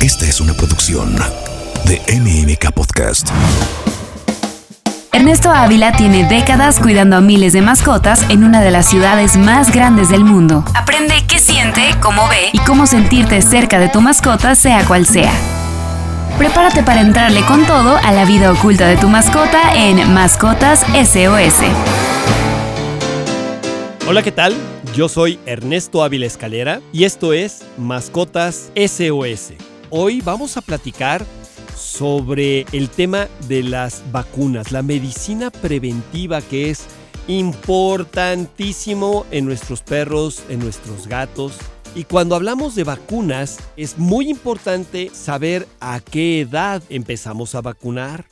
Esta es una producción de MMK Podcast. Ernesto Ávila tiene décadas cuidando a miles de mascotas en una de las ciudades más grandes del mundo. Aprende qué siente, cómo ve y cómo sentirte cerca de tu mascota, sea cual sea. Prepárate para entrarle con todo a la vida oculta de tu mascota en Mascotas SOS. Hola, ¿qué tal? Yo soy Ernesto Ávila Escalera y esto es Mascotas SOS. Hoy vamos a platicar sobre el tema de las vacunas, la medicina preventiva, que es importantísimo en nuestros perros, en nuestros gatos. Y cuando hablamos de vacunas, es muy importante saber a qué edad empezamos a vacunar.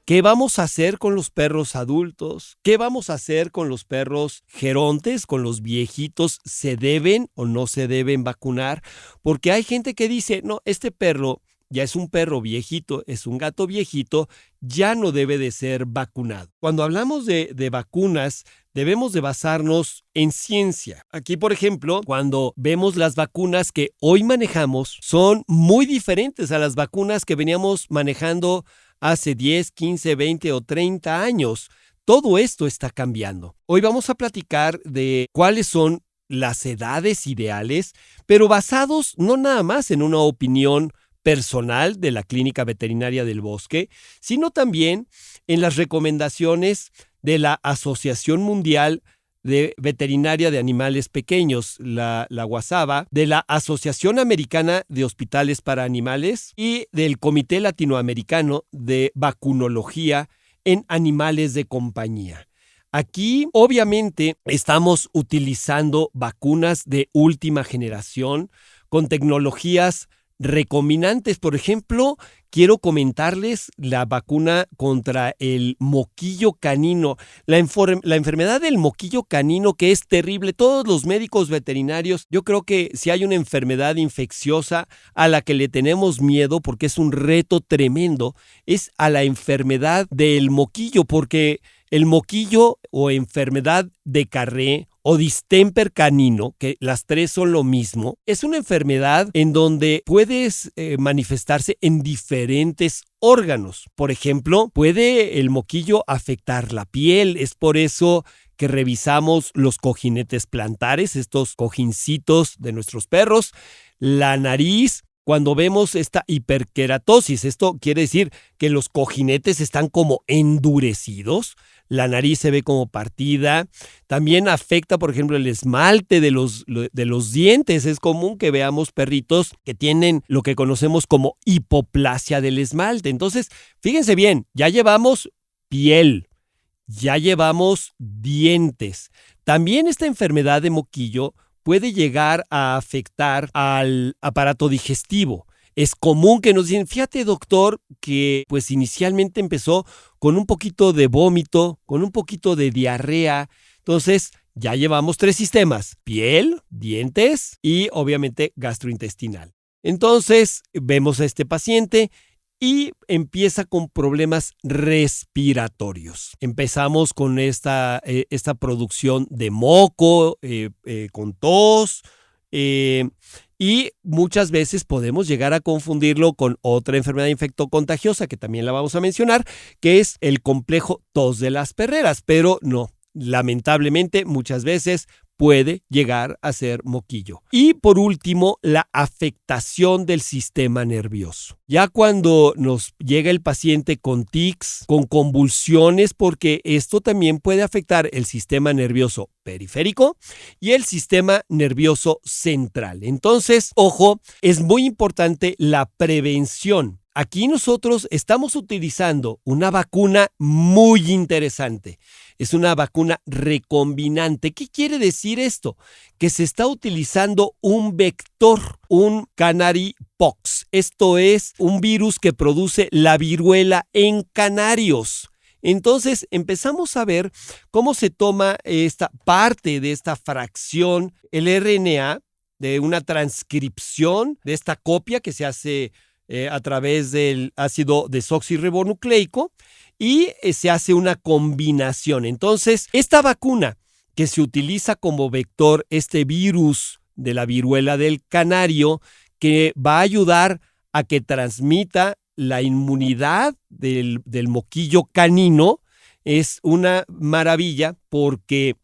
¿Qué vamos a hacer con los perros adultos? ¿Qué vamos a hacer con los perros gerontes, con los viejitos? ¿Se deben o no se deben vacunar? Porque hay gente que dice, no, este perro ya es un perro viejito, es un gato viejito, ya no debe de ser vacunado. Cuando hablamos de vacunas, debemos de basarnos en ciencia. Aquí, por ejemplo, cuando vemos las vacunas que hoy manejamos, son muy diferentes a las vacunas que veníamos manejando hace 10, 15, 20 o 30 años. Todo esto está cambiando. Hoy vamos a platicar de cuáles son las edades ideales, pero basados no nada más en una opinión personal de la Clínica Veterinaria del Bosque, sino también en las recomendaciones de la Asociación Mundial de Veterinaria de Animales Pequeños, la WASAVA, de la Asociación Americana de Hospitales para Animales y del Comité Latinoamericano de Vacunología en Animales de Compañía. Aquí, obviamente, estamos utilizando vacunas de última generación con tecnologías recombinantes. Por ejemplo, quiero comentarles la vacuna contra el moquillo canino. La enfermedad del moquillo canino, que es terrible. Todos los médicos veterinarios, yo creo que si hay una enfermedad infecciosa a la que le tenemos miedo porque es un reto tremendo, es a la enfermedad del moquillo, porque el moquillo o enfermedad de Carré o distemper canino, que las tres son lo mismo, es una enfermedad en donde puedes manifestarse en diferentes órganos. Por ejemplo, puede el moquillo afectar la piel. Es por eso que revisamos los cojinetes plantares, estos cojincitos de nuestros perros, la nariz. Cuando vemos esta hiperkeratosis, esto quiere decir que los cojinetes están como endurecidos, la nariz se ve como partida. También afecta, por ejemplo, el esmalte de los dientes. Es común que veamos perritos que tienen lo que conocemos como hipoplasia del esmalte. Entonces, fíjense bien, ya llevamos piel, ya llevamos dientes. También esta enfermedad de moquillo puede llegar a afectar al aparato digestivo. Es común que nos digan, fíjate doctor, que pues inicialmente empezó con un poquito de vómito, con un poquito de diarrea. Entonces ya llevamos 3 sistemas: piel, dientes y obviamente gastrointestinal. Entonces vemos a este paciente y empieza con problemas respiratorios. Empezamos con esta producción de moco, con tos, y muchas veces podemos llegar a confundirlo con otra enfermedad infectocontagiosa que también la vamos a mencionar, que es el complejo tos de las perreras, pero no, lamentablemente muchas veces puede llegar a ser moquillo. Y por último, la afectación del sistema nervioso. Ya cuando nos llega el paciente con tics, con convulsiones, porque esto también puede afectar el sistema nervioso periférico y el sistema nervioso central. Entonces, ojo, es muy importante la prevención. Aquí nosotros estamos utilizando una vacuna muy interesante. Es una vacuna recombinante. ¿Qué quiere decir esto? Que se está utilizando un vector, un Canary Pox. Esto es un virus que produce la viruela en canarios. Entonces empezamos a ver cómo se toma esta parte de esta fracción, el RNA, de una transcripción de esta copia que se hace a través del ácido desoxirribonucleico y se hace una combinación. Entonces, esta vacuna que se utiliza como vector, este virus de la viruela del canario, que va a ayudar a que transmita la inmunidad del moquillo canino. Es una maravilla porque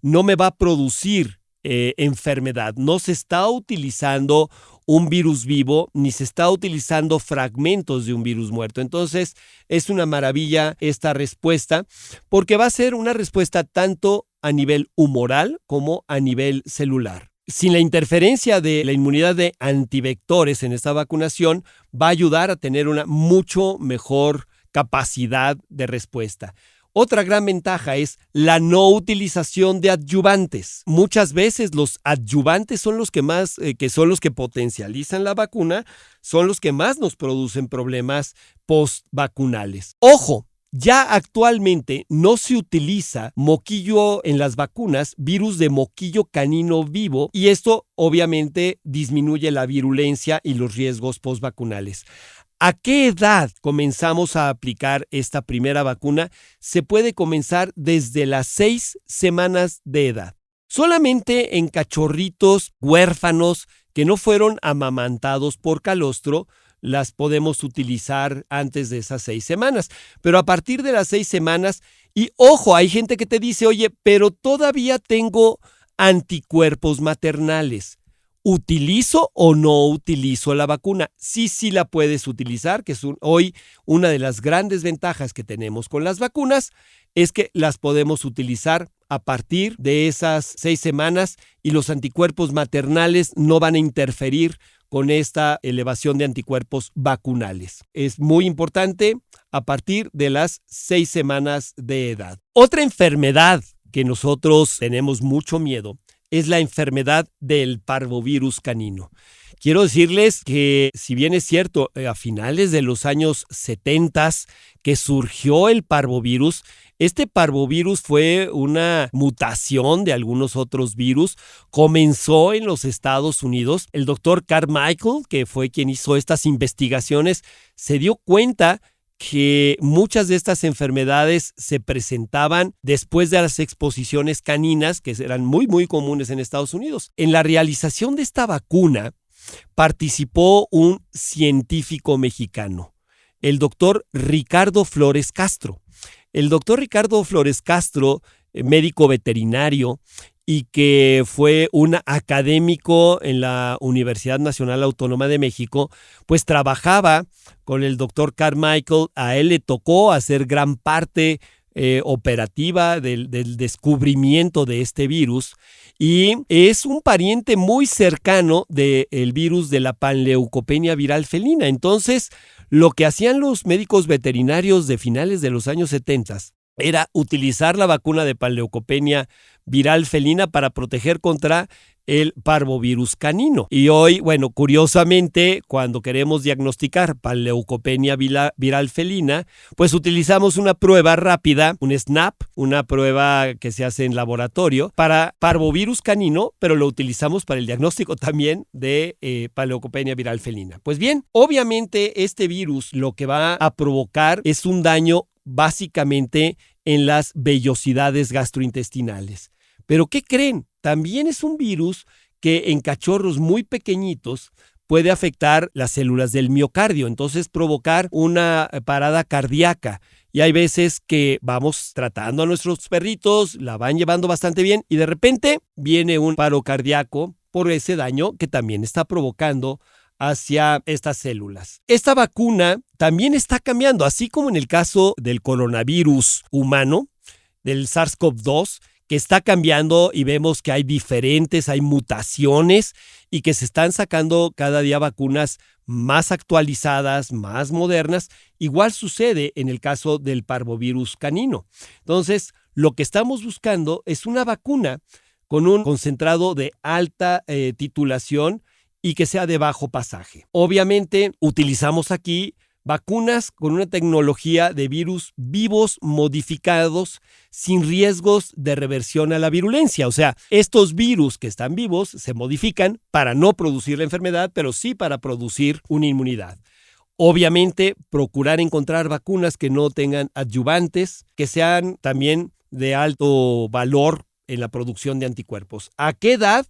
no me va a producir enfermedad. No se está utilizando un virus vivo ni se está utilizando fragmentos de un virus muerto. Entonces es una maravilla esta respuesta porque va a ser una respuesta tanto a nivel humoral como a nivel celular. Sin la interferencia de la inmunidad de antivectores en esta vacunación, va a ayudar a tener una mucho mejor capacidad de respuesta. Otra gran ventaja es la no utilización de adyuvantes. Muchas veces los adyuvantes son los que más, son los que potencializan la vacuna, son los que más nos producen problemas postvacunales. ¡Ojo! Ya actualmente no se utiliza moquillo en las vacunas, virus de moquillo canino vivo, y esto obviamente disminuye la virulencia y los riesgos postvacunales. ¿A qué edad comenzamos a aplicar esta primera vacuna? Se puede comenzar desde las 6 semanas de edad. Solamente en cachorritos huérfanos que no fueron amamantados por calostro, las podemos utilizar antes de esas 6 semanas. Pero a partir de las 6 semanas, y ojo, hay gente que te dice, oye, pero todavía tengo anticuerpos maternales. ¿Utilizo o no utilizo la vacuna? Sí la puedes utilizar, que es hoy una de las grandes ventajas que tenemos con las vacunas, es que las podemos utilizar a partir de esas 6 semanas y los anticuerpos maternales no van a interferir con esta elevación de anticuerpos vacunales. Es muy importante a partir de las 6 semanas de edad. Otra enfermedad que nosotros tenemos mucho miedo es la enfermedad del parvovirus canino. Quiero decirles que, si bien es cierto, a finales de los años 70 que surgió el parvovirus, este parvovirus fue una mutación de algunos otros virus. Comenzó en los Estados Unidos. El doctor Carmichael, que fue quien hizo estas investigaciones, se dio cuenta que muchas de estas enfermedades se presentaban después de las exposiciones caninas, que eran muy, muy comunes en Estados Unidos. En la realización de esta vacuna participó un científico mexicano, el doctor Ricardo Flores Castro. El doctor Ricardo Flores Castro, médico veterinario, y que fue un académico en la Universidad Nacional Autónoma de México, pues trabajaba con el doctor Carmichael. A él le tocó hacer gran parte operativa del descubrimiento de este virus, y es un pariente muy cercano del virus de la panleucopenia viral felina. Entonces, lo que hacían los médicos veterinarios de finales de los años 70 era utilizar la vacuna de panleucopenia viral felina para proteger contra el parvovirus canino. Y hoy, bueno, curiosamente, cuando queremos diagnosticar panleucopenia viral felina, pues utilizamos una prueba rápida, un SNAP, una prueba que se hace en laboratorio para parvovirus canino, pero lo utilizamos para el diagnóstico también de panleucopenia viral felina. Pues bien, obviamente este virus lo que va a provocar es un daño básicamente en las vellosidades gastrointestinales. ¿Pero qué creen? También es un virus que en cachorros muy pequeñitos puede afectar las células del miocardio, entonces provocar una parada cardíaca. Y hay veces que vamos tratando a nuestros perritos, la van llevando bastante bien y de repente viene un paro cardíaco por ese daño que también está provocando hacia estas células. Esta vacuna también está cambiando, así como en el caso del coronavirus humano, del SARS-CoV-2, que está cambiando y vemos que hay mutaciones y que se están sacando cada día vacunas más actualizadas, más modernas. Igual sucede en el caso del parvovirus canino. Entonces, lo que estamos buscando es una vacuna con un concentrado de alta titulación y que sea de bajo pasaje. Obviamente, utilizamos aquí vacunas con una tecnología de virus vivos modificados sin riesgos de reversión a la virulencia. O sea, estos virus que están vivos se modifican para no producir la enfermedad, pero sí para producir una inmunidad. Obviamente, procurar encontrar vacunas que no tengan adyuvantes, que sean también de alto valor en la producción de anticuerpos. ¿A qué edad?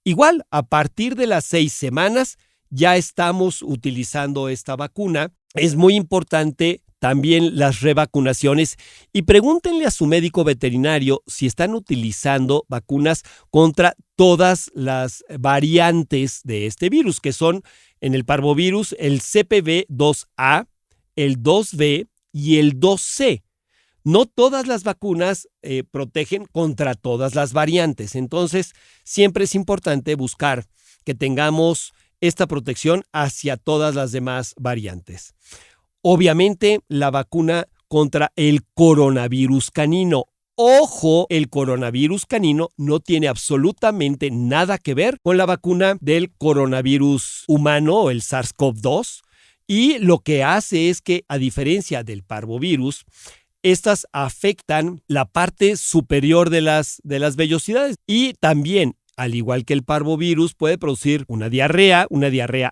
Igual, a partir de las 6 semanas ya estamos utilizando esta vacuna. Es muy importante también las revacunaciones y pregúntenle a su médico veterinario si están utilizando vacunas contra todas las variantes de este virus, que son en el parvovirus el CPV2A, el 2B y el 2C. No todas las vacunas protegen contra todas las variantes, entonces siempre es importante buscar que tengamos esta protección hacia todas las demás variantes. Obviamente, la vacuna contra el coronavirus canino. Ojo, el coronavirus canino no tiene absolutamente nada que ver con la vacuna del coronavirus humano o el SARS-CoV-2. Y lo que hace es que, a diferencia del parvovirus, estas afectan la parte superior de las vellosidades. Y también, al igual que el parvovirus, puede producir una diarrea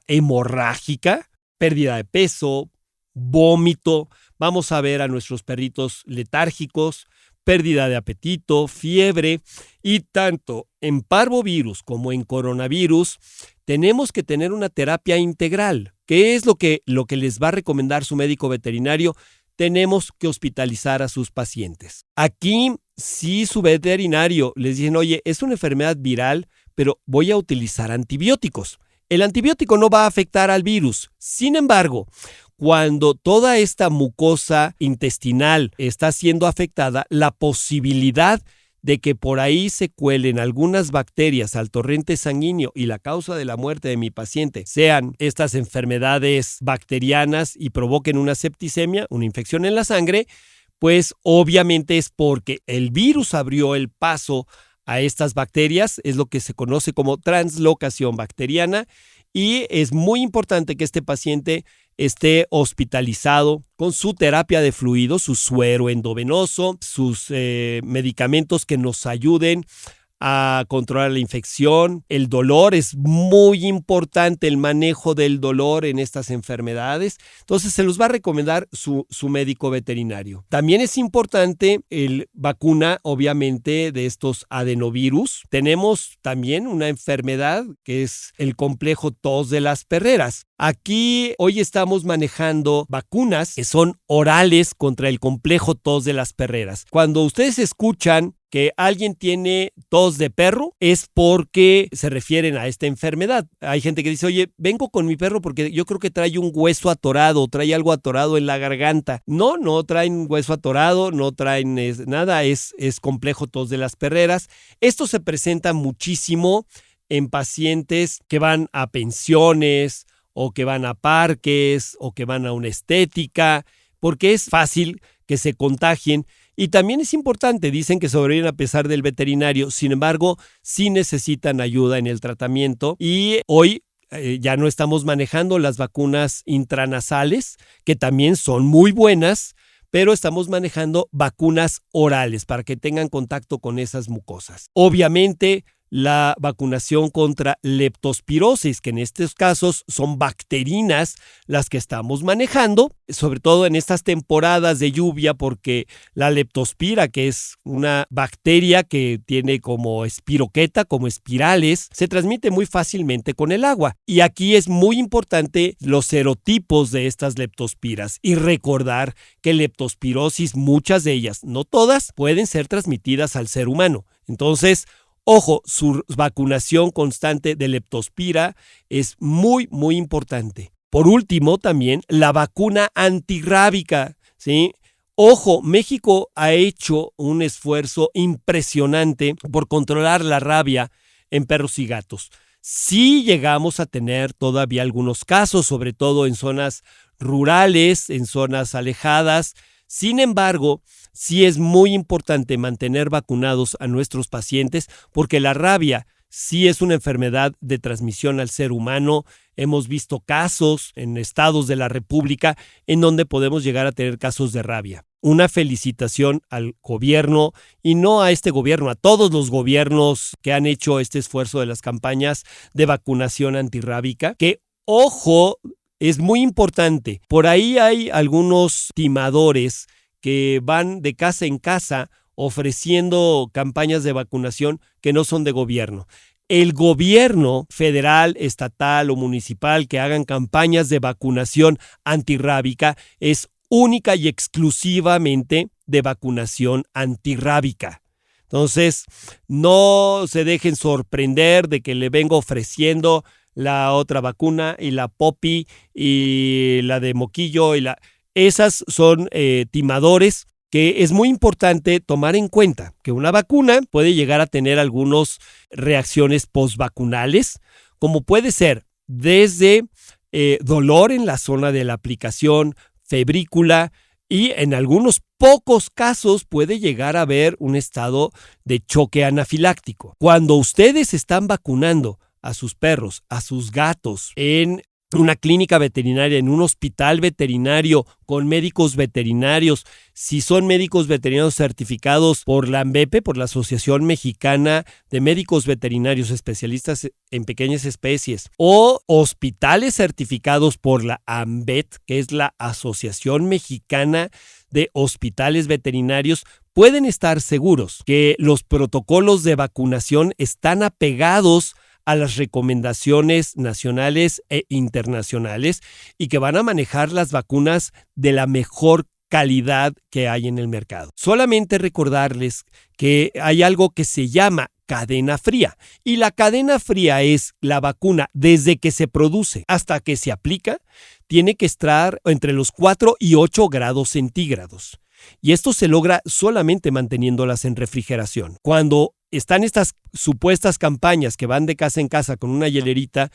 hemorrágica, pérdida de peso, vómito, vamos a ver a nuestros perritos letárgicos, pérdida de apetito, fiebre, y tanto en parvovirus como en coronavirus tenemos que tener una terapia integral. ¿Qué es lo que les va a recomendar su médico veterinario? Tenemos que hospitalizar a sus pacientes. Aquí, si su veterinario les dice, oye, es una enfermedad viral, pero voy a utilizar antibióticos. El antibiótico no va a afectar al virus. Sin embargo, cuando toda esta mucosa intestinal está siendo afectada, la posibilidad de que por ahí se cuelen algunas bacterias al torrente sanguíneo y la causa de la muerte de mi paciente sean estas enfermedades bacterianas y provoquen una septicemia, una infección en la sangre, pues obviamente es porque el virus abrió el paso a estas bacterias, es lo que se conoce como translocación bacteriana, y es muy importante que este paciente esté hospitalizado con su terapia de fluidos, su suero endovenoso, sus medicamentos que nos ayuden a controlar la infección. El dolor es muy importante, el manejo del dolor en estas enfermedades. Entonces se los va a recomendar su médico veterinario. También es importante el vacuna, obviamente, de estos adenovirus. Tenemos también una enfermedad que es el complejo tos de las perreras. Aquí hoy estamos manejando vacunas que son orales contra el complejo tos de las perreras. Cuando ustedes escuchan que alguien tiene tos de perro, es porque se refieren a esta enfermedad. Hay gente que dice, oye, vengo con mi perro porque yo creo que trae un hueso atorado, trae algo atorado en la garganta. No traen hueso atorado, no traen nada, es complejo tos de las perreras. Esto se presenta muchísimo en pacientes que van a pensiones o que van a parques o que van a una estética, porque es fácil que se contagien. Y también es importante, dicen que sobreviven a pesar del veterinario, sin embargo, sí necesitan ayuda en el tratamiento. Y hoy ya no estamos manejando las vacunas intranasales, que también son muy buenas, pero estamos manejando vacunas orales para que tengan contacto con esas mucosas. Obviamente, la vacunación contra leptospirosis, que en estos casos son bacterinas las que estamos manejando, sobre todo en estas temporadas de lluvia, porque la leptospira, que es una bacteria que tiene como espiroqueta, como espirales, se transmite muy fácilmente con el agua. Y aquí es muy importante los serotipos de estas leptospiras y recordar que leptospirosis, muchas de ellas, no todas, pueden ser transmitidas al ser humano. Entonces, ojo, su vacunación constante de leptospira es muy, muy importante. Por último, también la vacuna antirrábica, ¿sí? Ojo, México ha hecho un esfuerzo impresionante por controlar la rabia en perros y gatos. Sí llegamos a tener todavía algunos casos, sobre todo en zonas rurales, en zonas alejadas. Sin embargo, sí es muy importante mantener vacunados a nuestros pacientes porque la rabia sí es una enfermedad de transmisión al ser humano. Hemos visto casos en estados de la República en donde podemos llegar a tener casos de rabia. Una felicitación al gobierno, y no a este gobierno, a todos los gobiernos que han hecho este esfuerzo de las campañas de vacunación antirrábica, que, ojo, es muy importante. Por ahí hay algunos timadores que van de casa en casa ofreciendo campañas de vacunación que no son de gobierno. el gobierno federal, estatal o municipal que hagan campañas de vacunación antirrábica es única y exclusivamente de vacunación antirrábica. Entonces, no se dejen sorprender de que le vengo ofreciendo la otra vacuna y la Poppy y la de moquillo. Esas son timadores que es muy importante tomar en cuenta que una vacuna puede llegar a tener algunas reacciones postvacunales, como puede ser desde dolor en la zona de la aplicación, febrícula, y en algunos pocos casos puede llegar a haber un estado de choque anafiláctico. Cuando ustedes están vacunando a sus perros, a sus gatos, en una clínica veterinaria, en un hospital veterinario, con médicos veterinarios, si son médicos veterinarios certificados por la ANVEPE, por la Asociación Mexicana de Médicos Veterinarios Especialistas en Pequeñas Especies, o hospitales certificados por la ANVET, que es la Asociación Mexicana de Hospitales Veterinarios, pueden estar seguros que los protocolos de vacunación están apegados a las recomendaciones nacionales e internacionales y que van a manejar las vacunas de la mejor calidad que hay en el mercado. Solamente recordarles que hay algo que se llama cadena fría, y la cadena fría es la vacuna desde que se produce hasta que se aplica, tiene que estar entre los 4 y 8 grados centígrados. Y esto se logra solamente manteniéndolas en refrigeración. Cuando están estas supuestas campañas que van de casa en casa con una hielerita,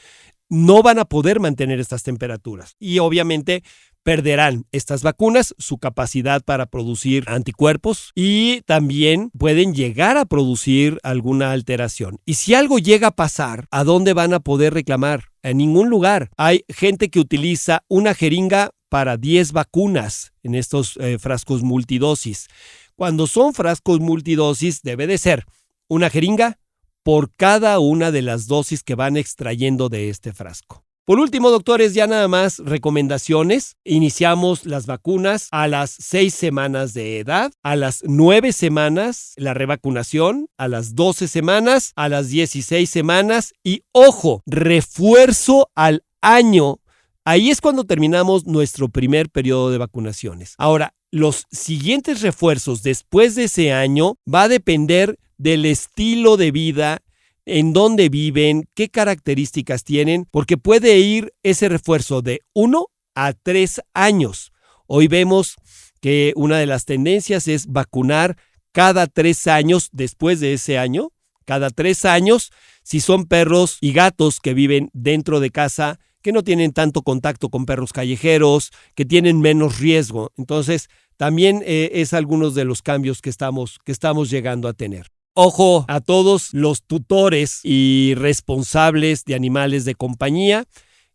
no van a poder mantener estas temperaturas. Y obviamente perderán estas vacunas su capacidad para producir anticuerpos y también pueden llegar a producir alguna alteración. Y si algo llega a pasar, ¿a dónde van a poder reclamar? En ningún lugar. Hay gente que utiliza una jeringa para 10 vacunas en estos frascos multidosis. Cuando son frascos multidosis, debe de ser una jeringa por cada una de las dosis que van extrayendo de este frasco. Por último, doctores, ya nada más recomendaciones. Iniciamos las vacunas a las 6 semanas de edad, a las 9 semanas la revacunación, a las 12 semanas, a las 16 semanas y, ojo, refuerzo al año. Ahí es cuando terminamos nuestro primer periodo de vacunaciones. Ahora, los siguientes refuerzos después de ese año va a depender del estilo de vida, en dónde viven, qué características tienen, porque puede ir ese refuerzo de 1 a 3 años. Hoy vemos que una de las tendencias es vacunar cada 3 años después de ese año, cada 3 años, si son perros y gatos que viven dentro de casa, que no tienen tanto contacto con perros callejeros, que tienen menos riesgo. Entonces, también es algunos de los cambios que estamos llegando a tener. Ojo a todos los tutores y responsables de animales de compañía.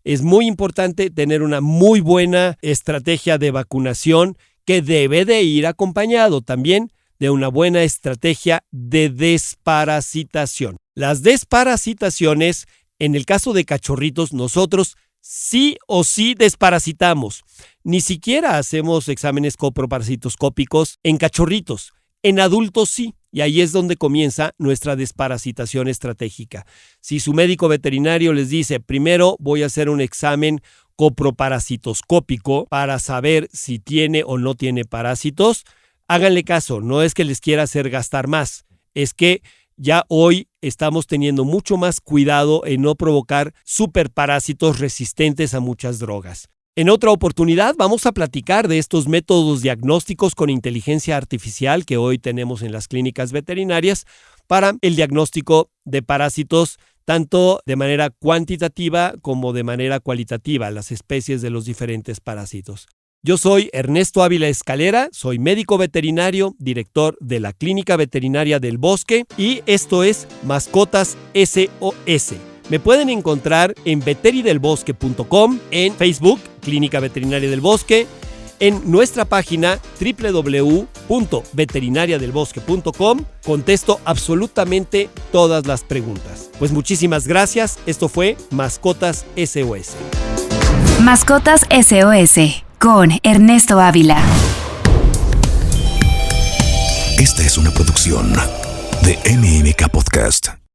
Es muy importante tener una muy buena estrategia de vacunación que debe de ir acompañado también de una buena estrategia de desparasitación. Las desparasitaciones, en el caso de cachorritos, nosotros sí o sí desparasitamos. Ni siquiera hacemos exámenes coproparasitoscópicos en cachorritos. En adultos sí, y ahí es donde comienza nuestra desparasitación estratégica. Si su médico veterinario les dice, primero voy a hacer un examen coproparasitoscópico para saber si tiene o no tiene parásitos, háganle caso, no es que les quiera hacer gastar más, es que ya hoy estamos teniendo mucho más cuidado en no provocar superparásitos resistentes a muchas drogas. En otra oportunidad vamos a platicar de estos métodos diagnósticos con inteligencia artificial que hoy tenemos en las clínicas veterinarias para el diagnóstico de parásitos tanto de manera cuantitativa como de manera cualitativa, las especies de los diferentes parásitos. Yo soy Ernesto Ávila Escalera, soy médico veterinario, director de la Clínica Veterinaria del Bosque y esto es Mascotas SOS. Me pueden encontrar en veteridelbosque.com, en Facebook, Clínica Veterinaria del Bosque, en nuestra página www.veterinariadelbosque.com. Contesto absolutamente todas las preguntas. Pues muchísimas gracias. Esto fue Mascotas SOS. Mascotas SOS con Ernesto Ávila. Esta es una producción de MMK Podcast.